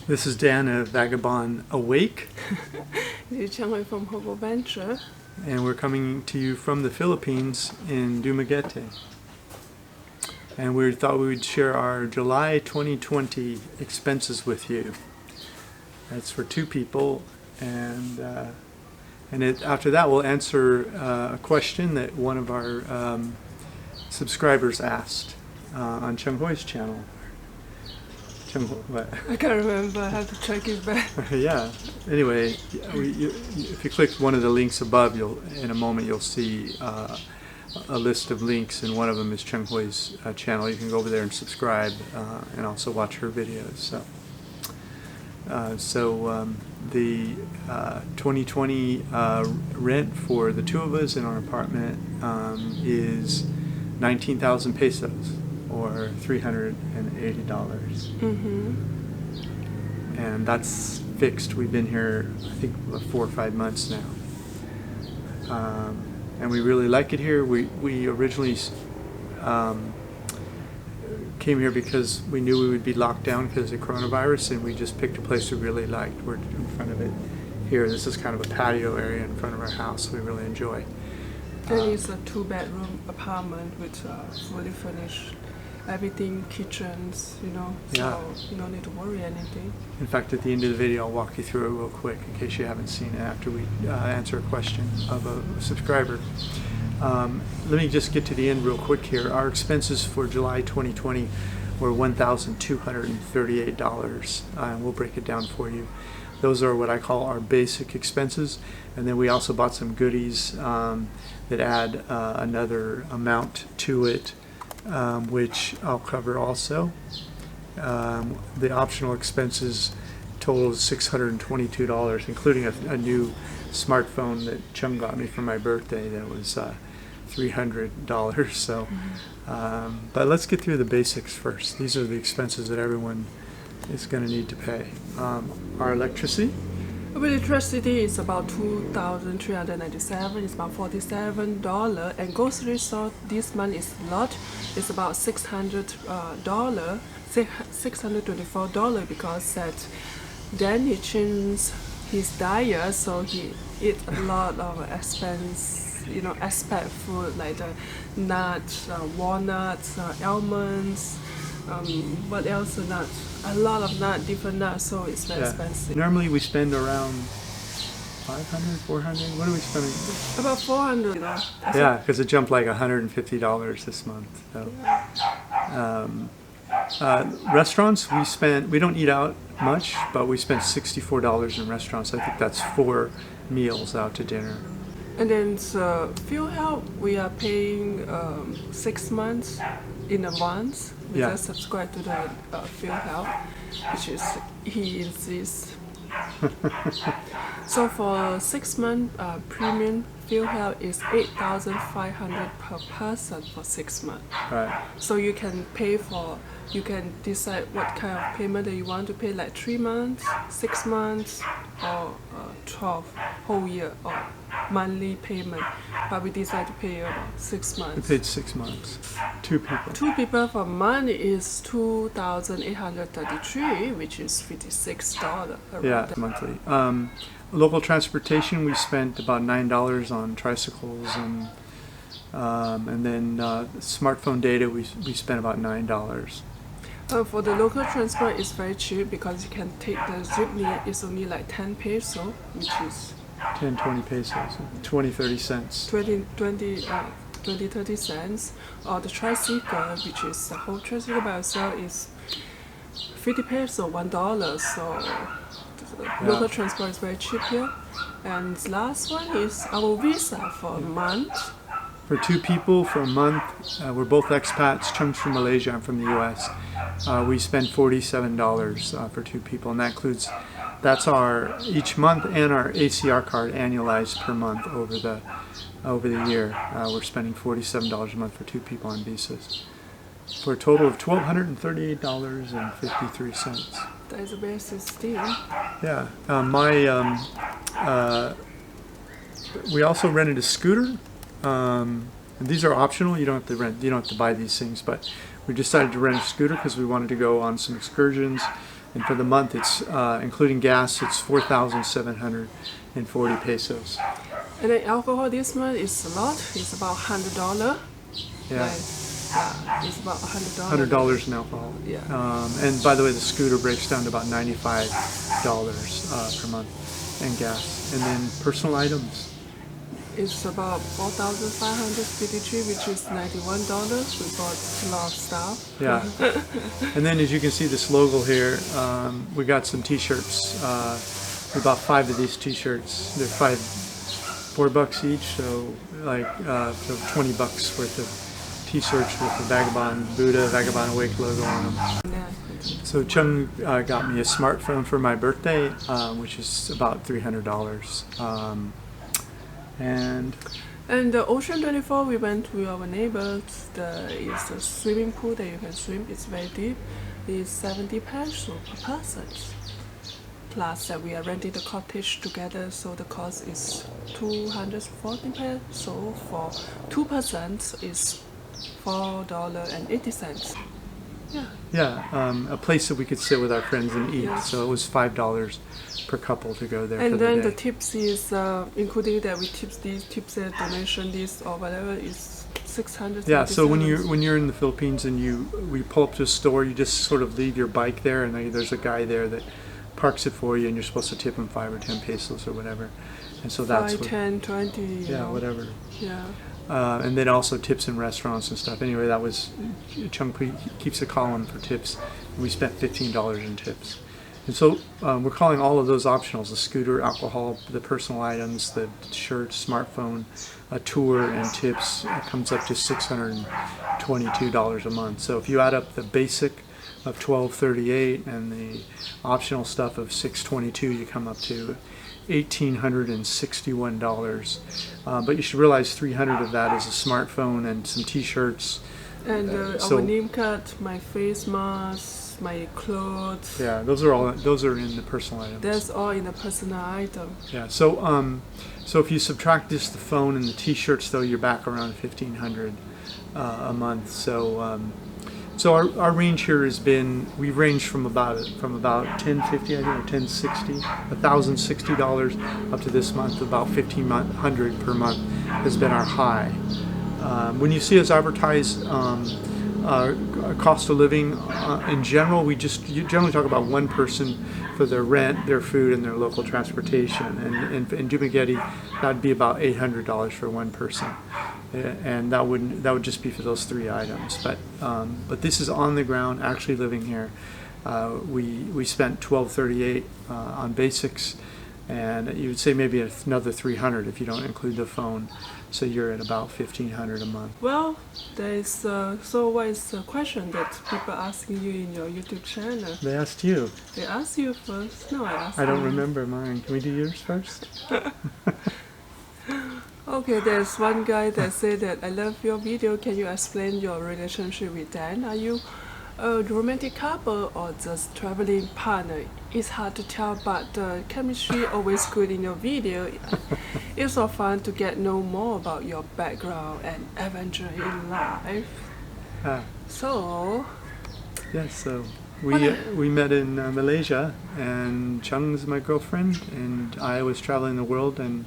This is Dan of Vagabond Awake. This is 𝐂𝐎� from 𝐒𝐎� Adventure. And we're coming to you from the Philippines in Dumaguete. And we thought we would share our July 2020 expenses with you. That's for 2 people, and after that we'll answer a question that one of our subscribers asked on 𝐂𝐻𝐒's channel. What? I can't remember. I have to check it back. Yeah. Anyway, if you click one of the links above, in a moment you'll see a list of links, and one of them is 𝐂𝐻𝐒's channel. You can go over there and subscribe, and also watch her videos. So the 2020 rent for the 2 of us in our apartment is 19,000 pesos, or $380. And that's fixed. We've been here, I think, 4 or 5 months now. And we really like it here. We originally came here because we knew we would be locked down because of coronavirus, and we just picked a place we really liked. We're in front of it here. This is kind of a patio area in front of our house we really enjoy. Then it's a 2-bedroom apartment with fully furnished everything, kitchens, so you don't need to worry anything. In fact, at the end of the video I'll walk you through it real quick in case you haven't seen it after we answer a question of a subscriber. Let me just get to the end real quick here. Our expenses for July 2020 were $1,238, and we'll break it down for you. Those are what I call our basic expenses, and then we also bought some goodies that add another amount to it, which I'll cover also. The optional expenses totaled $622, including a new smartphone that 𝐂𝐻 got me for my birthday that was $300. So, but let's get through the basics first. These are the expenses that everyone is going to need to pay. Our electricity. Electricity is about $2,397. It's about $47, and grocery store this month is a lot. It's about $624 because that Dan he changed his diet, so he eat a lot of expensive food like the nuts, walnuts, almonds. What else? Nuts. A lot of nuts, different nuts, so it's very expensive. Normally we spend around 500, 400. What are we spending? About 400. Yeah, because it jumped like $150 this month. So. Restaurants, we don't eat out much, but we spent $64 in restaurants. I think that's 4 meals out to dinner. And then fuel help, we are paying 6 months in advance. We just subscribe to the fuel help, which is he insists. So for 6 months, premium fuel help is $8,500 per person for 6 months. Right. So you can decide what kind of payment that you want to pay, like 3 months, 6 months, or 12 whole year, or monthly payment. But we decided to pay about 6 months. We paid 6 months. 2 people. 2 people for month is $2,833, which is $56. Yeah, monthly. Local transportation, we spent about $9 on tricycles, and then smartphone data, we spent about $9. For the local transport, it's very cheap because you can take the jeepney. It's only like 10 peso, which is 10, 20 pesos, 20, 30 cents. 20, 30 cents. Or the tricycle, which is the whole tricycle by itself, is 50 peso, $1. So the local transport is very cheap here. And the last one is our visa for a month. For 2 people for a month, we're both expats. 𝐂𝐻's from Malaysia, I'm from the U.S. We spend $47 for 2 people, and that's our each month and our ACR card annualized per month over the year. We're spending $47 a month for 2 people on visas, for a total of $1,238.53. That is a very steep. Yeah, we also rented a scooter. And these are optional. You don't have to rent. You don't have to buy these things. But we decided to rent a scooter because we wanted to go on some excursions And for the month, it's including gas, it's 4,740 pesos. And then alcohol this month is a lot. It's about $100. Yeah. It's about $100. $100 in alcohol. Yeah. And by the way, the scooter breaks down to about $95 per month, and gas. And then personal items. It's about 4,553, which is $91. We bought a lot of stuff. Yeah. And then as you can see this logo here, we got some t-shirts. We bought 5 of these t-shirts. They're $4 each, so like so $20 worth of t-shirts with the Vagabond Buddha, Vagabond Awake logo on them. Yeah. So Chung got me a smartphone for my birthday, which is about $300. And the Ocean 24, we went to our neighbors. It's a swimming pool that you can swim. It's very deep. It's 70 pesos per person. Plus that we are renting the cottage together, so the cost is 240 pesos. So for 2 persons is $4.80. Yeah. Yeah, a place that we could sit with our friends and eat. Yes. So it was $5 per couple to go there. And for then the the tips is including that we tips these, tips donation this or whatever is 600. Yeah, so when you're in the Philippines and we pull up to a store, you just sort of leave your bike there, and there's a guy there that parks it for you, and you're supposed to tip him 5 or 10 pesos or whatever. And so that's 5, 10, 20. Yeah, whatever. Yeah. And then also tips in restaurants and stuff. Anyway, that was Chung keeps a column for tips, and we spent $15 in tips. And so we're calling all of those optionals: the scooter, alcohol, the personal items, the shirt, smartphone, a tour, and tips. It comes up to $622 a month. So if you add up the basic of $1,238 and the optional stuff of $622, you come up to $1,861. But you should realize $300 of that is a smartphone and some T-shirts. And our name card, my face mask, my clothes. Yeah, those are in the personal items. That's all in the personal item. Yeah. So so if you subtract this, the phone and the T-shirts, though, you're back around $1,500 a month. So so our range here has been, we've ranged from about $1,050, I think, or $1,060, $1,060 up to this month about $1,500 per month has been our high. When you see us advertise cost of living in general, you generally talk about one person for their rent, their food, and their local transportation. And in Dumaguete, that'd be about $800 for one person, and that would just be for those 3 items. But this is on the ground, actually living here. We spent $1,238 on basics, and you would say maybe another $300 if you don't include the phone. So you're at about $1,500 a month. Well, there is so what is the question that people are asking you in your YouTube channel? They asked you. They asked you first. No, I asked I don't you. remember mine. Can we do yours first? Okay, there's one guy that said that I love your video. Can you explain your relationship with Dan? Are you a romantic couple or just traveling partner? It's hard to tell, but the chemistry always good in your video. It's so fun to get know more about your background and adventure in life. So yeah, so we met in Malaysia, and Chung's my girlfriend, and I was traveling the world, and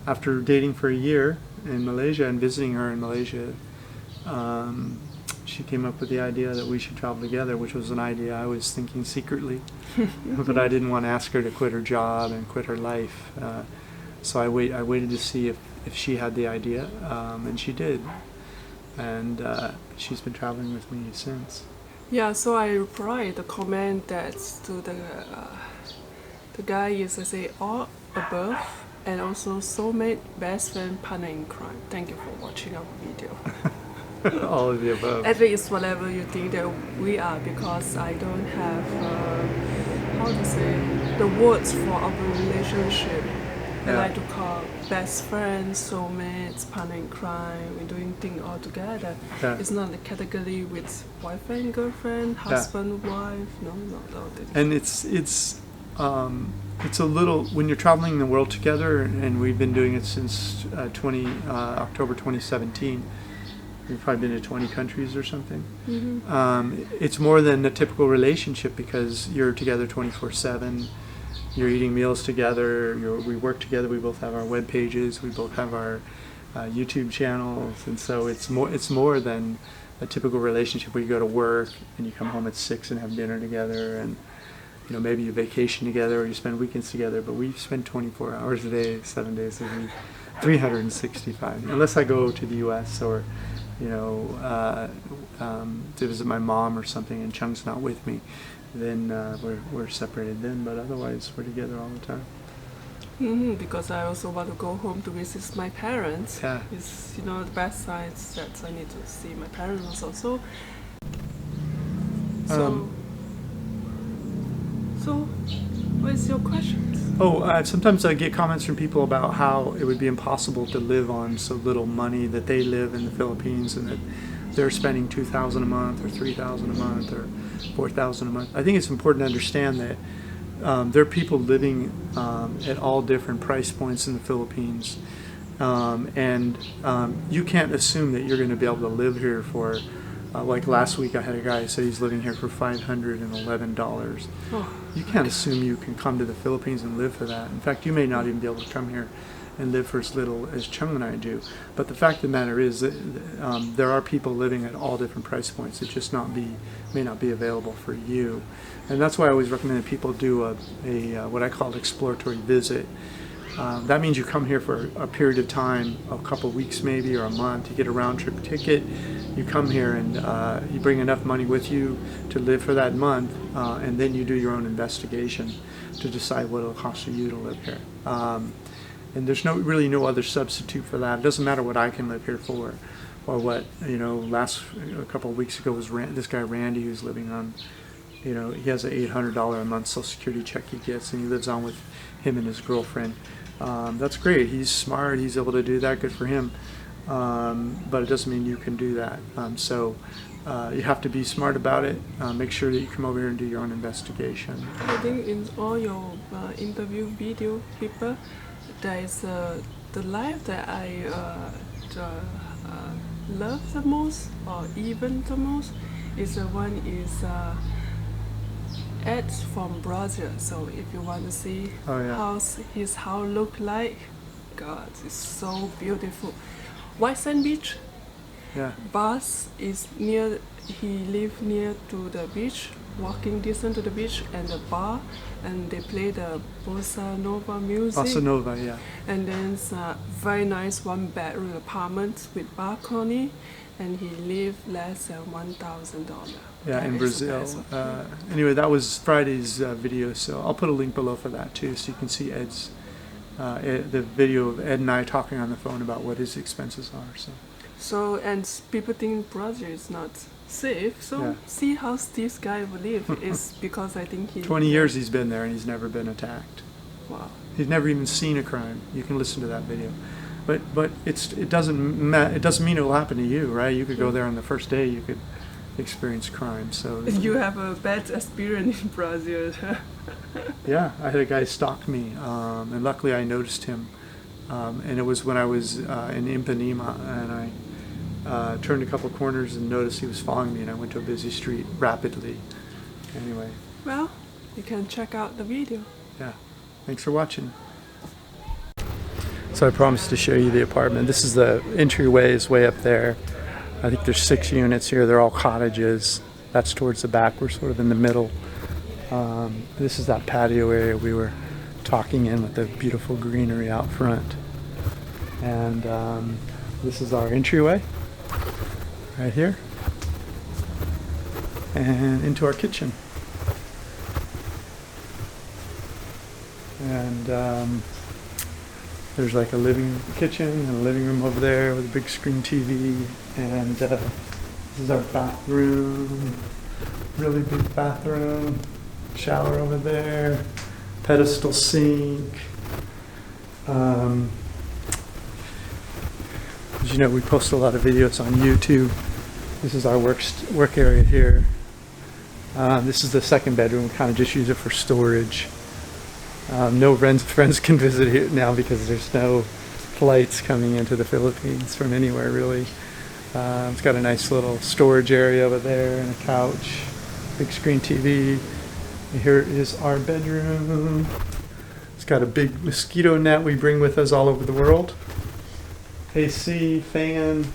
after dating for a year in Malaysia and visiting her in Malaysia, she came up with the idea that we should travel together, which was an idea I was thinking secretly, but I didn't want to ask her to quit her job and quit her life. So I waited to see if she had the idea, and she did. And she's been traveling with me since. yeah, so I replied the comment that to the guy is I say all above, and also soulmate, best friend, partner in crime. Thank you for watching our video. All of the above. At least whatever you think that we are, because I don't have how to say the words for our relationship. I like to call best friends, soulmates, partner in crime. We're doing things all together. Yeah. It's not a category with boyfriend, girlfriend, husband, wife. No. And it's a little, when you're traveling the world together, and we've been doing it since October 2017. You've probably been to 20 countries or something. Mm-hmm. It's more than a typical relationship because you're together 24/7. You're eating meals together. We work together. We both have our web pages. We both have our YouTube channels, and so it's more than a typical relationship where you go to work and you come home at 6 and have dinner together, and maybe you vacation together or you spend weekends together. But we spend 24 hours a day, 7 days a week, 365. Unless I go to the U.S. or to visit my mom or something, and Chung's not with me, then we're separated then. But otherwise, we're together all the time. Mm-hmm, because I also want to go home to visit my parents. Yeah. It's the best side that I need to see my parents also. So, what is your question? Sometimes I get comments from people about how it would be impossible to live on so little money, that they live in the Philippines and that they're spending $2,000 a month or $3,000 a month or $4,000 a month. I think it's important to understand that there are people living at all different price points in the Philippines, and you can't assume that you're going to be able to live here for like last week I had a guy say he's living here for $511. Oh. You can't assume you can come to the Philippines and live for that. In fact, you may not even be able to come here and live for as little as Chung and I do. But the fact of the matter is that there are people living at all different price points. It just may not be available for you. And that's why I always recommend that people do a what I call exploratory visit. That means you come here for a period of time, a couple of weeks maybe, or a month. You get a round-trip ticket. You come here and you bring enough money with you to live for that month, and then you do your own investigation to decide what it'll cost you to live here. And there's really no other substitute for that. It doesn't matter what I can live here for, or what a couple of weeks ago was this guy Randy, who's living on, he has an $800 a month Social Security check he gets, and he lives on with him and his girlfriend. That's great. He's smart. He's able to do that. Good for him. But it doesn't mean you can do that. So you have to be smart about it. Make sure that you come over here and do your own investigation. I think in all your interview video people, there is the life that I love the most, or even the most, is one is Ed from Brazil. So if you want to see how his house look like, God, it's so beautiful. White Sand Beach. Yeah. Bus is near. He live near to the beach, walking distance to the beach, and the bar, and they play the bossa nova music. Bossa nova, yeah. And then it's a very nice one-bedroom apartment with balcony, and he live less than $1,000. Yeah, in Brazil. Anyway, that was Friday's video, so I'll put a link below for that too, so you can see the video of Ed and I talking on the phone about what his expenses are. So, and people think Brazil is not safe. So see how this guy will live. Is because I think 20 years he's been there and he's never been attacked. Wow. He's never even seen a crime. You can listen to that video. But it doesn't mean it will happen to you, right? You could go there on the first day. You could experience crime. So you have a bad experience in Brazil. Yeah, I had a guy stalk me, and luckily I noticed him. And it was when I was in Ipanema, and I turned a couple corners and noticed he was following me, and I went to a busy street rapidly. Anyway. Well, you can check out the video. Yeah. Thanks for watching. So I promised to show you the apartment. This is the entryway is way up there. I think there's 6 units here. They're all cottages. That's towards the back. We're sort of in the middle. This is that patio area we were talking in with the beautiful greenery out front. And this is our entryway right here. And into our kitchen. And there's like a kitchen and a living room over there with a big screen TV. And this is our bathroom. Really big bathroom. Shower over there. Pedestal sink. As you know, we post a lot of videos on YouTube. This is our work area here. This is the second bedroom. We kind of just use it for storage. No friends can visit here now because there's no flights coming into the Philippines from anywhere really. It's got a nice little storage area over there and a couch, big screen TV. And here is our bedroom. It's got a big mosquito net we bring with us all over the world. AC, fan,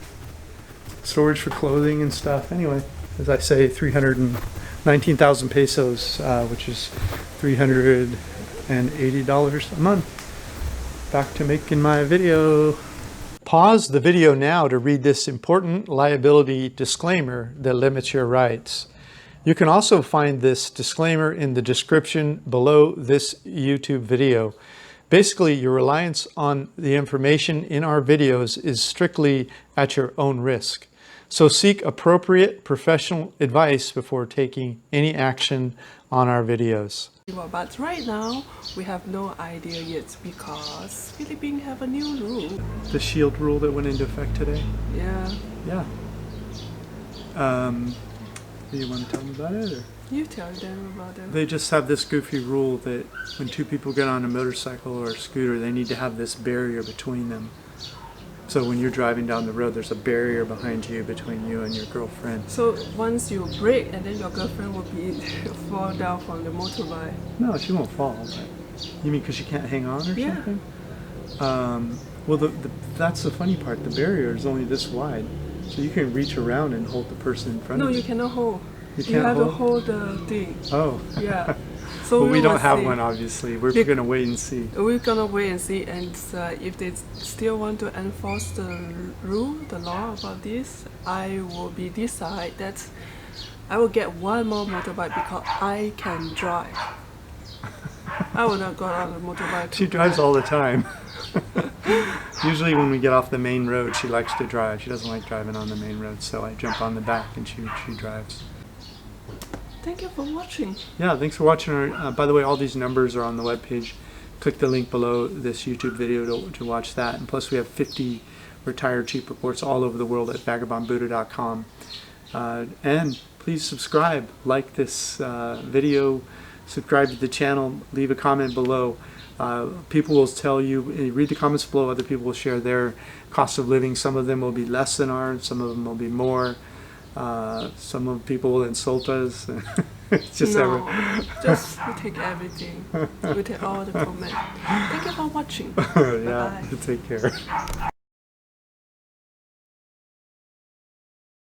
storage for clothing and stuff. Anyway, as I say, 319,000 pesos, which is $380 a month. Back to making my video. Pause the video now to read this important liability disclaimer that limits your rights. You can also find this disclaimer in the description below this YouTube video. Basically, your reliance on the information in our videos is strictly at your own risk. So seek appropriate professional advice before taking any action on our videos. But right now, we have no idea yet because Philippines have a new rule. The shield rule that went into effect today? Yeah. Yeah. Do you want to tell them about it? Or? You tell them about it. They just have this goofy rule that when two people get on a motorcycle or a scooter, they need to have this barrier between them. So when you're driving down the road, there's a barrier behind you between you and your girlfriend. So once you brake and then your girlfriend will be fall down from the motorbike. No, she won't fall. But you mean because she can't hang on or something? Well, that's the funny part. The barrier is only this wide. So you can reach around and hold the person in front of you. No, you cannot hold. You have to hold the thing. Oh. Yeah. So well, we don't have see. one, obviously. We're going to wait and see. We're going to wait and see. And if they still want to enforce the rule, the law about this, I will be decide that I will get one more motorbike because I can drive. I will not go on the motorbike. She drives all the time. Usually when we get off the main road, she likes to drive. She doesn't like driving on the main road, so I jump on the back and she drives. Thank you for watching. Yeah, thanks for watching. By the way, all these numbers are on the webpage. Click the link below this YouTube video to watch that. And plus we have 50 retired cheap reports all over the world at vagabondbuddha.com. And please subscribe, like this video, subscribe to the channel, leave a comment below. People will tell you, read the comments below, other people will share their cost of living. Some of them will be less than ours, some of them will be more. Some of the people will insult us. It's just just we take everything. We take all the comments. Thank you for watching. Yeah, take care.